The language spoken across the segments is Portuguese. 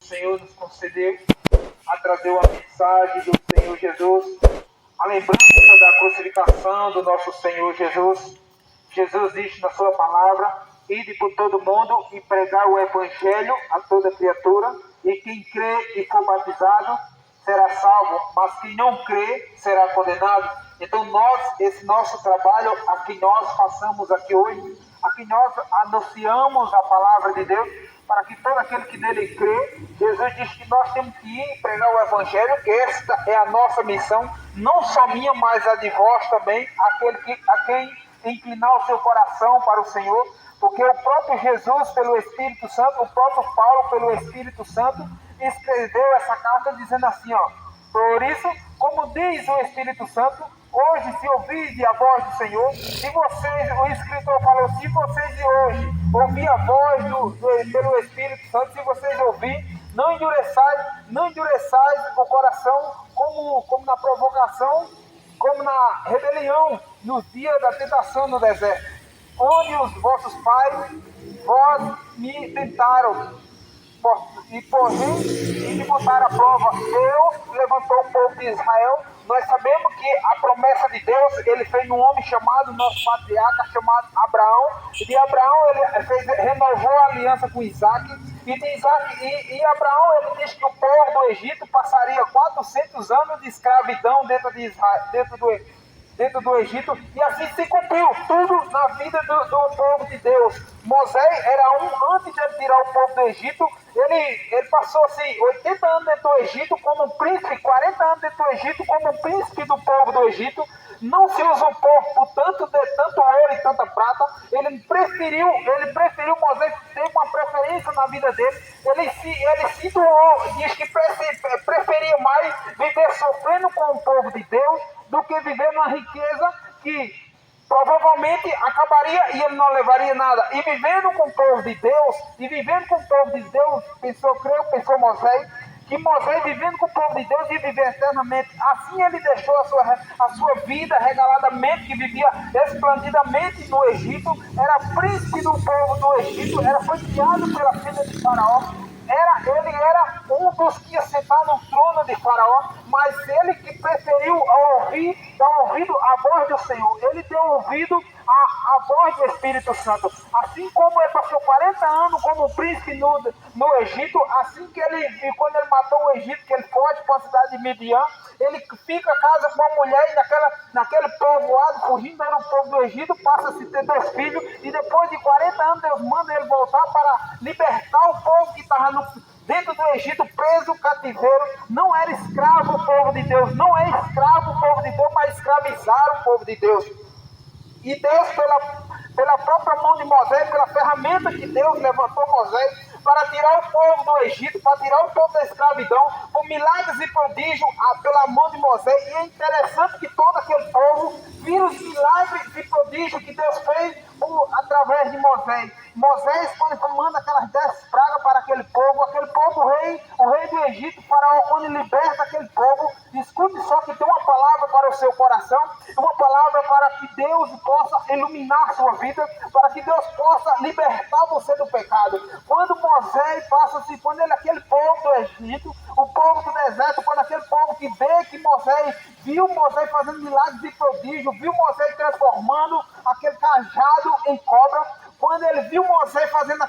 Senhor nos concedeu a trazer uma mensagem do Senhor Jesus, a lembrança da crucificação do nosso Senhor Jesus. Jesus disse na sua palavra: ide por todo mundo e pregar o Evangelho a toda criatura, e quem crê e for batizado será salvo, mas quem não crê será condenado. Então esse nosso trabalho, a que nós passamos aqui hoje, a que nós anunciamos a palavra de Deus, para que todo aquele que nele crê, Jesus diz que nós temos que ir e pregar o Evangelho, que esta é a nossa missão, não só minha, mas a de vós também, a quem inclinar o seu coração para o Senhor, porque o próprio Jesus, pelo Espírito Santo, o próprio Paulo, pelo Espírito Santo, escreveu essa carta dizendo assim, por isso, como diz o Espírito Santo, hoje se ouvirem a voz do Senhor, se vocês, o escritor falou, se vocês de hoje ouvir a voz pelo Espírito Santo, se vocês ouvirem, não endureçais o coração como na provocação, como na rebelião, no dia da tentação no deserto, onde os vossos pais, vós me tentaram, e me botaram à prova. Deus levantou o povo de Israel. Nós sabemos que a promessa de Deus, ele fez num homem chamado, nosso patriarca, chamado Abraão. E de Abraão ele renovou a aliança com Isaac. E Abraão, ele diz que o povo do Egito passaria 400 anos de escravidão dentro do Egito, e assim se cumpriu tudo na vida do povo de Deus. Moisés era antes de ele tirar o povo do Egito, ele passou assim 80 anos dentro do Egito como um príncipe, 40 anos dentro do Egito como um príncipe do povo do Egito. Não se usurpou por tanto ouro e tanta prata. Ele preferiu Moisés, teve uma preferência na vida dele. Ele se doou, diz que preferia mais viver sofrendo com o povo de Deus do que viver numa riqueza que provavelmente acabaria e ele não levaria nada. E vivendo com o povo de Deus, pensou Moisés, que Moisés, vivendo com o povo de Deus, ia viver eternamente. Assim ele deixou a sua vida regaladamente, que vivia esplendidamente no Egito, era príncipe do povo do Egito, foi criado pela filha de Faraó. Ele era um dos que ia sentar no trono de Faraó, mas ele que preferiu dar ouvido à voz do Senhor. Ele deu ouvido à voz do Espírito Santo. Assim como ele passou 40 anos como príncipe no Egito, quando ele matou o Egito, que ele foge para a cidade de Midian, ele fica em casa com uma mulher e naquele povoado, fugindo era o povo do Egito, passa-se a ter 2 filhos, e depois de 40 anos Deus manda ele voltar para libertar o povo que estava dentro do Egito, preso, cativeiro. Não era escravo o povo de Deus, não é escravo o povo de Deus, mas escravizaram o povo de Deus. E Deus, pela própria mão de Moisés, pela ferramenta que Deus levantou Moisés, para tirar o povo do Egito, para tirar o povo da escravidão, por milagres e prodígios pela mão de Moisés. E é interessante que todo aquele povo viu os milagres e prodígios que Deus fez através de Moisés. Moisés, quando manda aquelas 10 pragas para aquele povo, o rei do Egito, Faraó, quando liberta aquele povo, escute só que tem uma palavra para o seu coração, uma palavra para que Deus possa iluminar a sua vida, para que Deus possa libertar você do pecado. Quando Moisés aquele povo do Egito, o povo do deserto, quando aquele povo que vê que viu Moisés fazendo milagres e prodígios, viu Moisés transformando aquele cajado em cobra, quando ele viu Moisés fazendo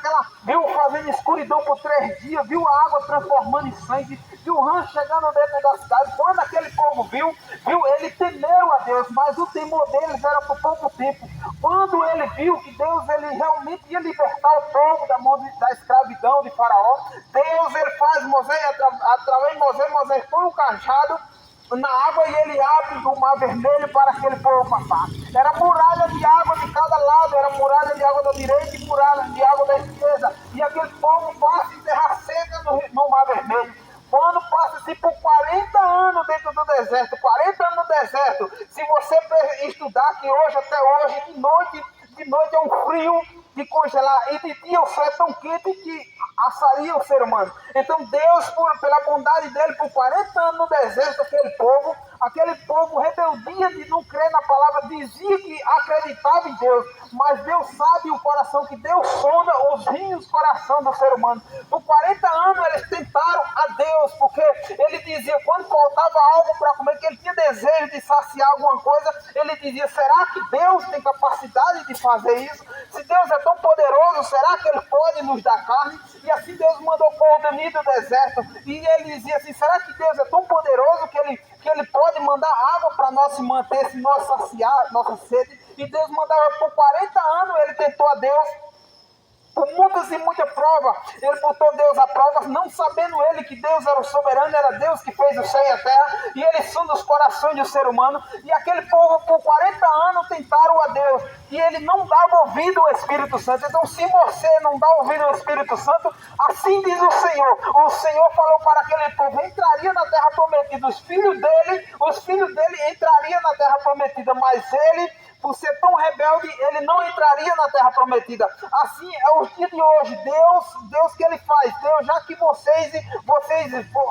escuridão por 3 dias, viu a água transformando em sangue, viu o rancho chegando dentro da cidade, quando aquele povo viu, ele temeu a Deus, mas o temor deles era por pouco tempo. Quando ele viu que Deus realmente ia libertar o povo da mão da escravidão de Faraó, Deus faz Moisés, através de Moisés põe o cajado na água e ele abre o mar vermelho para aquele povo passar. Era muralha de água de cada lado, era muralha de água da direita e muralha de água da esquerda. E aquele povo passa em terra seca no mar vermelho. Quando passa-se por 40 anos dentro do deserto, 40 anos no deserto, se você estudar que hoje, até hoje, de noite é um frio de congelar, e de dia o céu é tão quente que assaria o ser humano. Então Deus, pela bondade dele, por 40 anos no deserto, aquele povo rebeldia de não crer na palavra, dizia que acreditava em Deus, mas Deus sabe o coração, que Deus sonda os rins do coração do ser humano. Por 40 anos eles tentaram Deus, porque ele dizia, quando faltava algo para comer, que ele tinha desejo de saciar alguma coisa, ele dizia, será que Deus tem capacidade de fazer isso? Se Deus é tão poderoso, será que ele pode nos dar carne? E assim Deus mandou cordeiro do deserto, e ele dizia assim, será que Deus é tão poderoso que ele pode mandar água para nós se manter, se nós saciar nossa sede? E Deus mandava por 40 anos, ele tentou a Deus, por muitas e muita prova, ele botou Deus à prova, não sabendo ele que Deus era o soberano, era Deus que fez o céu e a terra, e ele sonda os corações do ser humano, e aquele povo por 40 anos tentaram a Deus, e ele não dava ouvido ao Espírito Santo. Então se você não dá ouvido ao Espírito Santo, assim diz o Senhor falou para aquele povo, entraria na terra prometida, os filhos dele entrariam na terra prometida, mas ele, por ser tão rebelde, ele não entraria na terra prometida. Assim é o dia de hoje. Deus que ele faz. Deus, já que vocês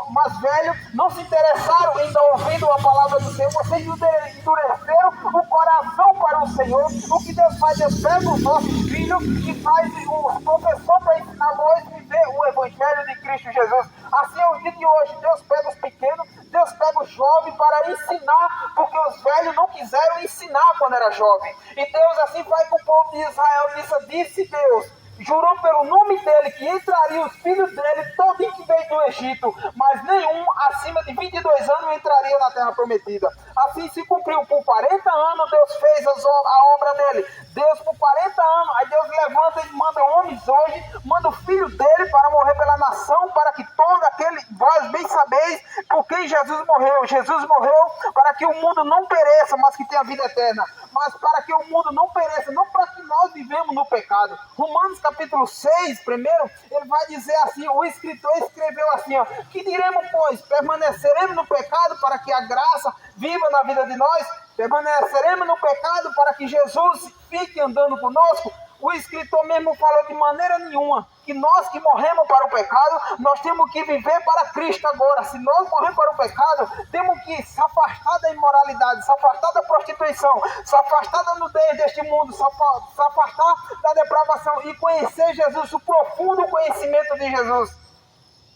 mais velhos, não se interessaram em dar ouvido a palavra do Senhor, vocês endureceram o coração para o Senhor. O que Deus faz? Deus pega os nossos filhos e faz os professores para ensinar nós a viver o Evangelho de Cristo Jesus. Assim é o dia de hoje. Deus pega os pequenos, Deus pega os jovens para ensinar, porque os velhos não quiseram ensinar quando era jovem. E Deus assim faz com o povo de Israel. Disse Deus, jurou pelo nome dele que entraria os filhos dele, todinho que veio do Egito, mas nenhum acima de 22 anos entraria na terra prometida. Assim se cumpriu. Por 40 anos Deus fez a obra dele. Deus por 40 anos, aí Deus levanta e manda homens hoje, manda o filho dele para morrer pela nação, para que todo aquele, vós bem sabeis por quem Jesus morreu. Jesus morreu para que o mundo não pereça, mas que tenha vida eterna. Mas para que o mundo não pereça, não para que nós vivemos no pecado. Romanos capítulo 6, primeiro, ele vai dizer assim, o escritor escreveu assim, ó, que diremos, pois, permaneceremos no pecado para que a graça viva na vida de nós? Permaneceremos no pecado para que Jesus fique andando conosco? O escritor mesmo falou de maneira nenhuma, que nós que morremos para o pecado, nós temos que viver para Cristo agora. Se nós morremos para o pecado, temos que se afastar da imoralidade, se afastar da prostituição, se afastar da nudez deste mundo, se afastar da depravação e conhecer Jesus, o profundo conhecimento de Jesus.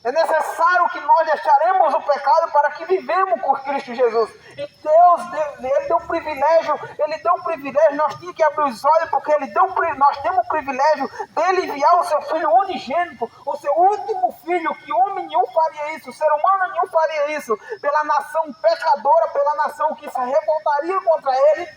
É necessário que nós deixaremos o pecado para que vivemos com Cristo Jesus. E Deus, ele deu um privilégio, nós tínhamos que abrir os olhos, porque nós temos o privilégio dele enviar o seu Filho unigênito, o seu último Filho, que homem nenhum faria isso, ser humano nenhum faria isso, pela nação pecadora, pela nação que se revoltaria contra ele.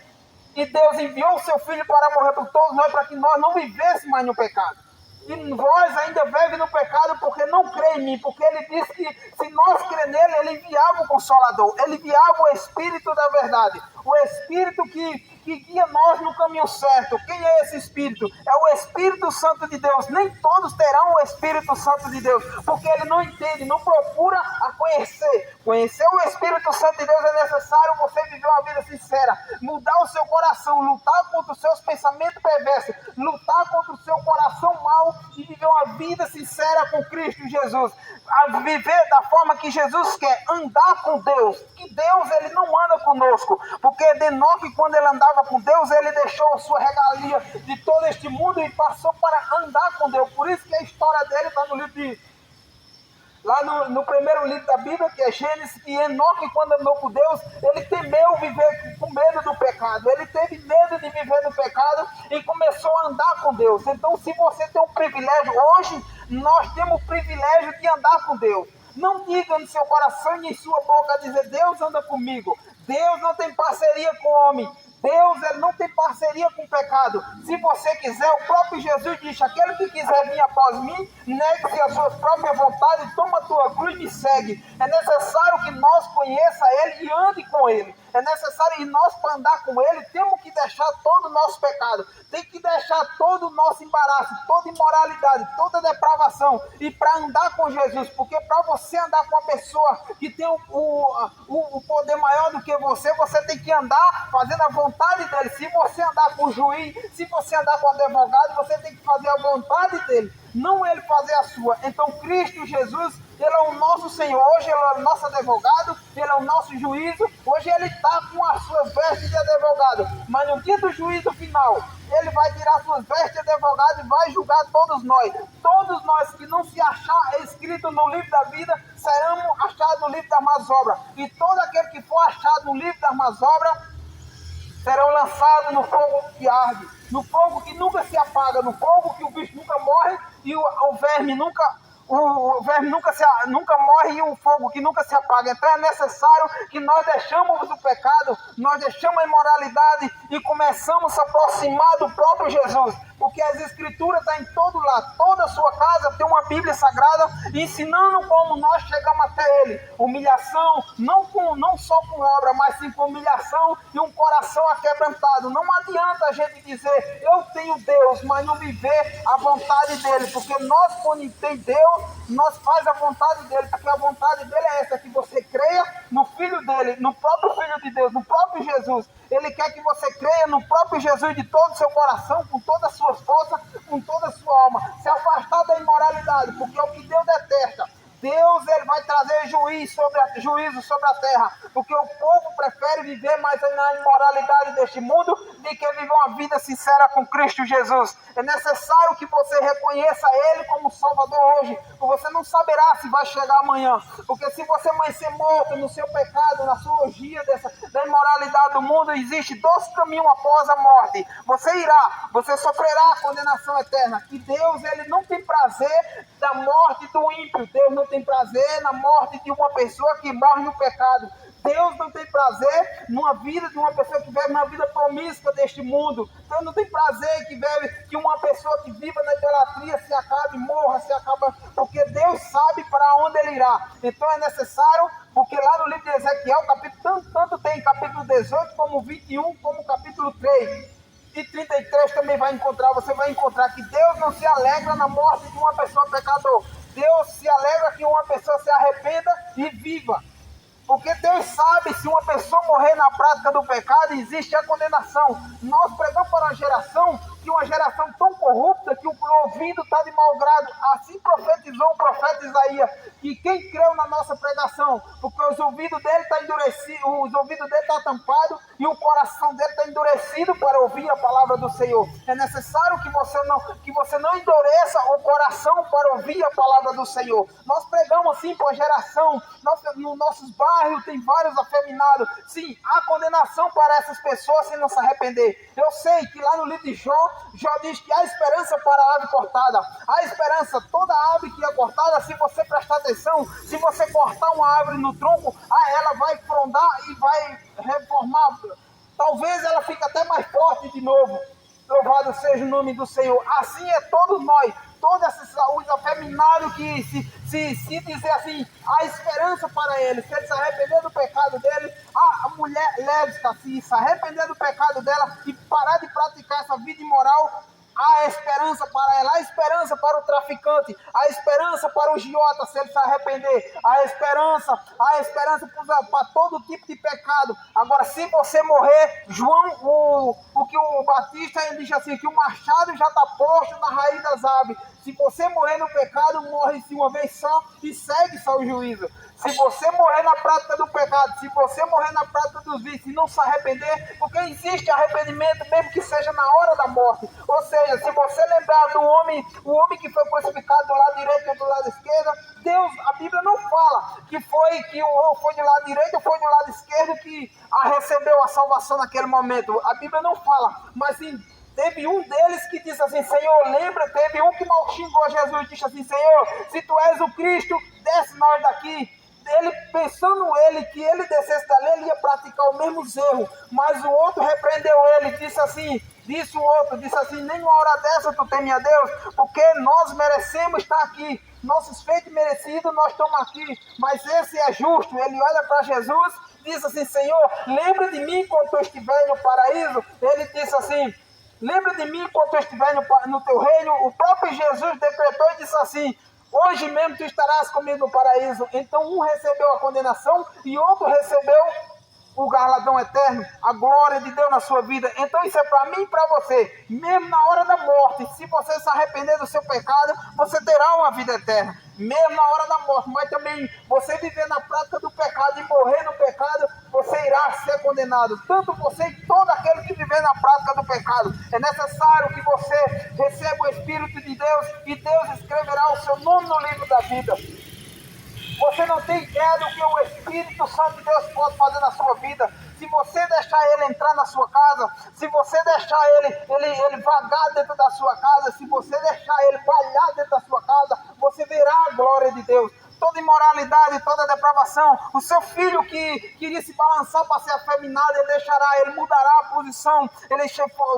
E Deus enviou o seu Filho para morrer por todos nós, para que nós não vivêssemos mais no pecado. E vós ainda vivem no pecado porque não crê em mim, porque ele disse que se nós crer nele, ele enviava o Consolador, ele enviava o Espírito da verdade, o Espírito que guia nós no caminho certo. Quem é esse Espírito? É o Espírito Santo de Deus. Nem todos terão o Espírito Santo de Deus, porque ele não entende, não procura a conhecer. Conhecer o Espírito Santo de Deus é necessário você viver uma vida sincera, mudar o seu coração, lutar contra os seus pensamentos perversos, lutar contra o seu coração mau e viver uma vida sincera com Cristo Jesus. A viver da forma que Jesus quer, andar com Deus. Que Deus, ele não anda conosco, porque Enoque, quando ele andava com Deus, ele deixou sua regalia de todo este mundo e passou para andar com Deus. Por isso que a história dele está no livro de... Lá no primeiro livro da Bíblia, que é Gênesis, que Enoque, quando andou com Deus, ele temeu viver com medo do pecado. Ele teve medo de viver no pecado e começou a andar com Deus. Então, se você tem um privilégio, hoje nós temos o privilégio de andar com Deus. Não diga no seu coração e em sua boca dizer, Deus anda comigo. Deus não tem parceria com o homem. Deus, ele não tem parceria com o pecado. Se você quiser, o próprio Jesus diz, aquele que quiser vir após mim, negue-se a sua própria vontade, toma a tua cruz e me segue. É necessário que nós conheça ele e ande com ele. É necessário, e nós para andar com ele, temos que deixar todo o nosso pecado, tem que deixar todo o nosso embaraço, toda imoralidade, toda depravação, e para andar com Jesus, porque para você andar com uma pessoa que tem o poder maior do que você tem que andar fazendo a vontade dele. Se você andar com o juiz, se você andar com o advogado, você tem que fazer a vontade dele, não ele fazer a sua. Então Cristo Jesus, ele é o nosso Senhor, hoje ele é o nosso advogado, ele é o nosso juízo, hoje ele está com as suas vestes de advogado, mas no dia do juízo final, ele vai tirar suas vestes de advogado e vai julgar todos nós. Todos nós que não se achar escrito no livro da vida, serão achados no livro das más obras. E todo aquele que for achado no livro das más obras, serão lançados no fogo que arde, no fogo que nunca se apaga, no fogo que o bicho nunca morre e o verme nunca morre e o fogo que nunca se apaga. Então é necessário que nós deixamos o pecado, nós deixamos a imoralidade e começamos a se aproximar do próprio Jesus, porque as escrituras estão em todo lado. Toda a sua casa tem uma Bíblia Sagrada ensinando como nós chegamos até Ele. Humilhação, não só com obra, mas sim com humilhação e um coração aquebrantado. Não adianta a gente dizer, eu tenho Deus, mas não viver a vontade dEle, porque nós, quando tem Deus, nós faz a vontade dEle, porque a vontade dEle é essa, que você creia no Filho dEle, no próprio Filho de Deus, no próprio Jesus. Ele quer que você creia no próprio Jesus de todo o seu coração, com todas as suas forças, com toda a sua alma. Se afastar da imoralidade, porque é o que Deus detesta. Deus, ele vai trazer juízo sobre a terra, porque o povo prefere viver mais na imoralidade deste mundo do que viver uma vida sincera com Cristo Jesus. É necessário que você reconheça Ele como Salvador hoje, porque você não saberá se vai chegar amanhã, porque se você amanhecer morto no seu pecado, na sua orgia da imoralidade do mundo, existe 2 caminhos após a morte. Você sofrerá a condenação eterna, e Deus, ele não tem prazer da morte do ímpio. Deus não tem prazer na morte de uma pessoa que morre no pecado. Deus não tem prazer numa vida de uma pessoa que vive na vida promíscua deste mundo. Deus não tem prazer que uma pessoa que viva na idolatria se acabe, morra, porque Deus sabe para onde ele irá. Então é necessário, porque lá no livro de Ezequiel, tanto tem capítulo 18, como 21, como capítulo 3. E 33 também você vai encontrar que Deus não se alegra na morte de uma pessoa pecador. Deus se alegra que uma pessoa se arrependa e viva. Porque Deus sabe, se uma pessoa morrer na prática do pecado, existe a condenação. Nós pregamos para uma geração tão corrupta que o ouvido está de mau grado. Assim profetizou o profeta Isaías, que quem creu na nossa pregação, porque os ouvidos dele estão endurecidos, os ouvidos dele estão tampados e o coração dele está endurecido para ouvir a palavra do Senhor. É necessário que você não endureça o coração para ouvir a palavra do Senhor. Nós pregamos assim para a geração, nos nossos bairros tem vários afeminados. Sim, há condenação para essas pessoas se não se arrepender. Eu sei que lá no livro de Jó diz que há esperança para a árvore cortada. Há esperança, toda árvore que é cortada, se você prestar atenção, se você cortar uma árvore no tronco, ela vai frondar e vai reformar. Talvez ela fique até mais forte de novo. Louvado seja o nome do Senhor. Assim é todos nós, todos os afeminados que se dizer assim, há esperança para ele. Se ele se arrepender do pecado dele, a mulher lésbica, se arrepender do pecado dela e parar de praticar essa vida imoral, há esperança para ela, há esperança para o traficante, há esperança para o giota se ele se arrepender, há esperança para todo tipo de pecado. Agora, se você morrer, João, o que o Batista ele diz assim, que o machado já está posto na raiz das aves. Se você morrer no pecado, morre-se uma vez só e segue só o juízo. Se você morrer na prática do pecado, se você morrer na prática dos vícios e não se arrepender, porque existe arrependimento mesmo que seja na hora da morte. Ou seja, se você lembrar do homem, o homem que foi crucificado do lado direito ou do lado esquerdo, a Bíblia não fala que foi do lado direito ou foi do lado esquerdo que recebeu a salvação naquele momento. A Bíblia não fala, mas sim, teve um deles que disse assim, Senhor, teve um que mal xingou Jesus e disse assim, Senhor, se tu és o Cristo, desce nós daqui. Ele, pensando que ele descesse dali, ele ia praticar o mesmo erro, mas o outro repreendeu ele, disse assim, nenhuma hora dessa tu teme a Deus, porque nós merecemos estar aqui, nossos feitos merecidos, nós estamos aqui, mas esse é justo. Ele olha para Jesus, diz assim, Senhor, lembra de mim quando eu estiver no paraíso. Ele disse assim, lembra de mim quando eu estiver no teu reino. O próprio Jesus decretou e disse assim, hoje mesmo tu estarás comigo no paraíso. Então um recebeu a condenação e outro recebeu o galardão eterno, a glória de Deus na sua vida. Então isso é para mim e para você. Mesmo na hora da morte, se você se arrepender do seu pecado, você terá uma vida eterna. Mesmo na hora da morte, mas também você viver na prática do pecado e morrer no pecado, você irá ser condenado, tanto você e todo aquele que viver na prática do pecado. É necessário que você receba o Espírito de Deus e Deus escreverá o seu nome no livro da vida. Você não tem ideia do que o Espírito Santo de Deus pode fazer na sua vida. Se você deixar ele entrar na sua casa, se você deixar ele vagar dentro da sua casa, se você deixar ele palhar dentro da sua casa, você verá a glória de Deus. Toda imoralidade, toda depravação, o seu filho que queria se balançar para ser afeminado, ele deixará, ele mudará a posição, ele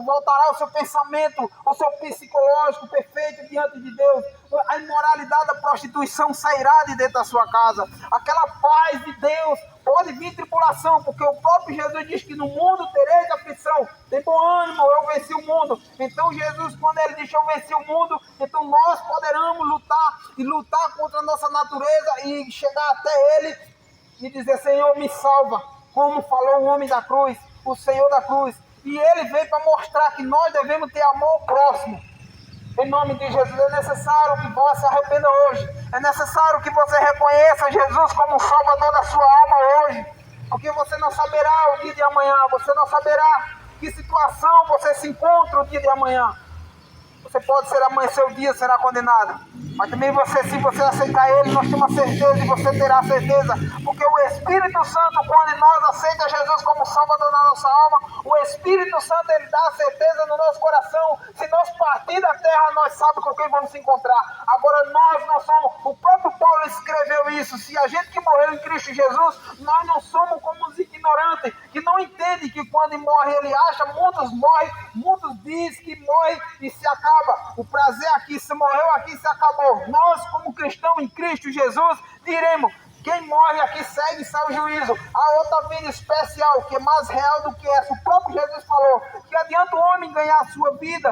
voltará o seu pensamento, o seu psicológico perfeito diante de Deus. A imoralidade, a prostituição sairá de dentro da sua casa. Aquela paz de Deus, pode vir tribulação, porque o próprio Jesus diz que no mundo tereis aflição. Tem bom ânimo, eu venci o mundo. Então Jesus, quando ele diz eu venci o mundo, então nós poderemos lutar contra a nossa natureza e chegar até ele e dizer, Senhor, me salva, como falou o homem da cruz, o Senhor da cruz. E ele veio para mostrar que nós devemos ter amor ao próximo. Em nome de Jesus, é necessário que você se arrependa hoje. É necessário que você reconheça Jesus como o Salvador da sua alma hoje. Porque você não saberá o dia de amanhã. Você não saberá que situação você se encontra o dia de amanhã. Você pode ser amanhã, seu dia será condenado. Mas também se você aceitar ele, nós temos certeza e você terá certeza. Porque o Espírito Santo, quando nós aceitamos Jesus como Salvador da nossa alma, o Espírito Santo, ele dá certeza no nosso coração. Se nós partir da terra, nós sabemos com quem vamos se encontrar. Agora nós não somos, o próprio Paulo escreveu isso. Se a gente que morreu em Cristo Jesus, nós não somos como os ignorantes, que não entendem que quando morre ele acha, muitos morrem, muitos dizem que morre e se acaba. O prazer aqui, se morreu aqui, se acabou. Nós, como cristãos em Cristo Jesus, diremos, quem morre aqui segue sem juízo. Há outra vida especial, que é mais real do que essa. O próprio Jesus falou, que adianta o homem ganhar a sua vida,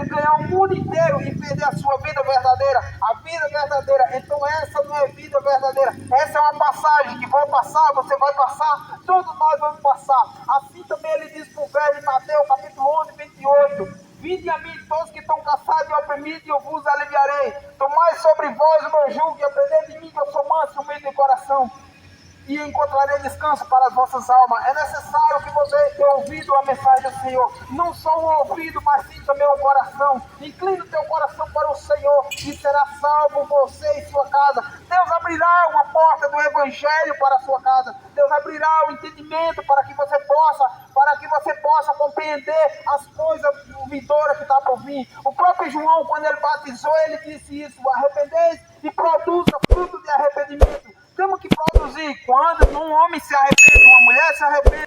ganhar o mundo inteiro e perder a sua vida verdadeira. A vida verdadeira, então essa não é vida verdadeira. Essa é uma passagem que vou passar, você vai passar, todos nós vamos passar. Assim também ele diz para o velho em Mateus, capítulo 11, 28. Vinde a mim todos que estão cansados e oprimidos, e eu vos aliviarei. Tomai sobre vós o meu jugo e aprendei de mim, que eu sou manso e humilde de coração, e encontrarei descanso para as vossas almas. É necessário que você tenha ouvido a mensagem do Senhor. Não só o ouvido, mas sim também o coração. Incline o teu coração para o Senhor e será salvo você e sua casa. Deus abrirá uma porta do Evangelho para a sua casa. Deus abrirá o entendimento para que você possa compreender as coisas vindouras que está por vir. O próprio João, quando ele batizou, ele disse isso: arrependeis e produza fruto de arrependimento. Temos que produzir. Quando um homem se arrepende, uma mulher se arrepende,